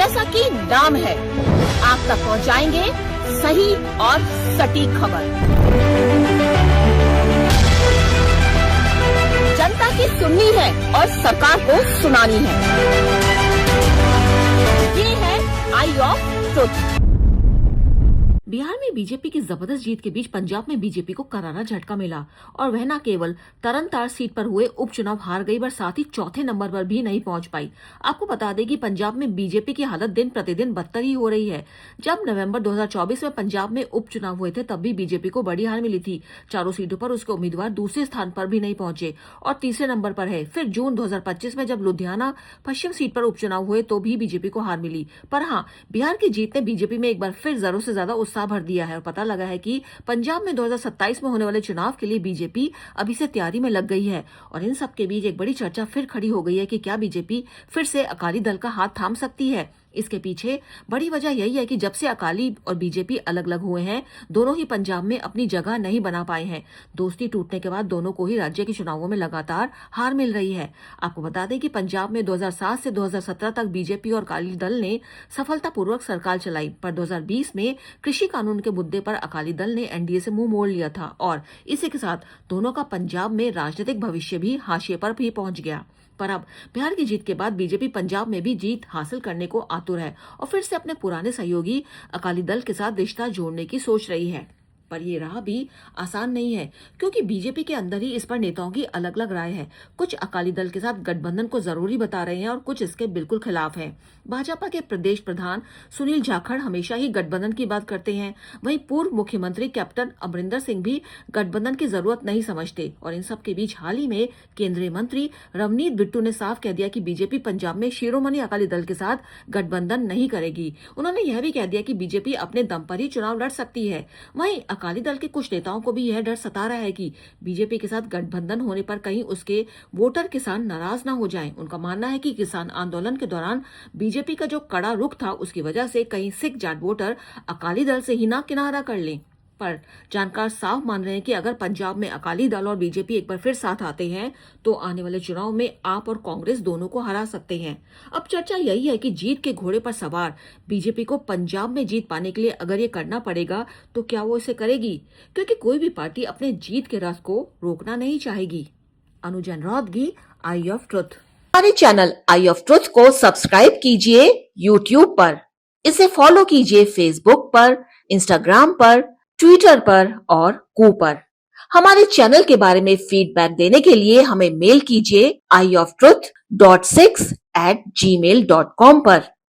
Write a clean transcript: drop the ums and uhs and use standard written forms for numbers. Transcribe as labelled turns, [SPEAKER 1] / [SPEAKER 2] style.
[SPEAKER 1] जैसा कि नाम है, आप तक पहुंचाएंगे सही और सटीक खबर। जनता की सुननी है और सरकार को सुनानी है। ये है आई ऑफ ट्रुथ।
[SPEAKER 2] बिहार में बीजेपी की जबरदस्त जीत के बीच पंजाब में बीजेपी को करारा झटका मिला और वह न केवल तरनतार सीट पर हुए उपचुनाव हार गई, पर साथ ही चौथे नंबर पर भी नहीं पहुंच पाई। आपको बता दें कि पंजाब में बीजेपी की हालत दिन प्रतिदिन बदतर ही हो रही है। जब नवंबर 2024 में पंजाब में उपचुनाव हुए थे तब भी बीजेपी को बड़ी हार मिली थी। चारों सीटों पर उसके उम्मीदवार दूसरे स्थान पर भी नहीं पहुंचे और तीसरे नंबर पर है। फिर जून 2025 में जब लुधियाना पश्चिम सीट पर उपचुनाव हुए तो भी बीजेपी को हार मिली। पर हाँ, बिहार की जीत ने बीजेपी में एक बार फिर जरूर से ज्यादा उत्साह भर दिया है और पता लगा है कि पंजाब में 2027 में होने वाले चुनाव के लिए बीजेपी अभी से तैयारी में लग गई है। और इन सब के बीच एक बड़ी चर्चा फिर खड़ी हो गई है कि क्या बीजेपी फिर से अकाली दल का हाथ थाम सकती है। इसके पीछे बड़ी वजह यही है कि जब से अकाली और बीजेपी अलग अलग हुए हैं, दोनों ही पंजाब में अपनी जगह नहीं बना पाए हैं। दोस्ती टूटने के बाद दोनों को ही राज्य के चुनावों में लगातार हार मिल रही है। आपको बता दें कि पंजाब में 2007 से 2017 तक बीजेपी और अकाली दल ने सफलतापूर्वक सरकार चलाई, पर 2020 में कृषि कानून के मुद्दे पर अकाली दल ने एनडीए से मुंह मोड़ लिया था और इसी के साथ दोनों का पंजाब में राजनीतिक भविष्य भी हाशिए पर भी पहुंच गया। पर अब बिहार की जीत के बाद बीजेपी पंजाब में भी जीत हासिल करने को आतुर है और फिर से अपने पुराने सहयोगी अकाली दल के साथ रिश्ता जोड़ने की सोच रही है। पर ये राह भी आसान नहीं है, क्योंकि बीजेपी के अंदर ही इस पर नेताओं की अलग अलग राय है। कुछ अकाली दल के साथ गठबंधन को जरूरी बता रहे हैं और कुछ इसके बिल्कुल खिलाफ हैं। भाजपा के प्रदेश प्रधान सुनील जाखड़ हमेशा ही गठबंधन की बात करते हैं। वहीं पूर्व मुख्यमंत्री कैप्टन अमरिंदर सिंह भी गठबंधन की जरूरत नहीं समझते। और इन सब के बीच हाल ही में केंद्रीय मंत्री रवनीत बिट्टू ने साफ कह दिया कि बीजेपी पंजाब में शिरोमणि अकाली दल के साथ गठबंधन नहीं करेगी। उन्होंने यह भी कह दिया कि बीजेपी अपने दम पर ही चुनाव लड़ सकती है। वहीं अकाली दल के कुछ नेताओं को भी यह डर सता रहा है कि बीजेपी के साथ गठबंधन होने पर कहीं उसके वोटर किसान नाराज ना हो जाएं। उनका मानना है कि किसान आंदोलन के दौरान बीजेपी का जो कड़ा रुख था उसकी वजह से कहीं सिख जाट वोटर अकाली दल से ही ना किनारा कर लें। पर जानकार साफ मान रहे हैं कि अगर पंजाब में अकाली दल और बीजेपी एक बार फिर साथ आते हैं तो आने वाले चुनाव में आप और कांग्रेस दोनों को हरा सकते हैं। अब चर्चा यही है कि जीत के घोड़े पर सवार बीजेपी को पंजाब में जीत पाने के लिए अगर ये करना पड़ेगा तो क्या वो इसे करेगी, क्योंकि कोई भी पार्टी अपने जीत के रथ को रोकना नहीं चाहेगी। अनुजन रौदगी, आई ऑफ ट्रुथ।
[SPEAKER 1] हमारे चैनल आई ऑफ ट्रुथ को सब्सक्राइब कीजिए यूट्यूब पर, इसे फॉलो कीजिए फेसबुक पर, इंस्टाग्राम पर, ट्विटर पर और कू पर। हमारे चैनल के बारे में फीडबैक देने के लिए हमें मेल कीजिए ioftruth.6@gmail.com पर।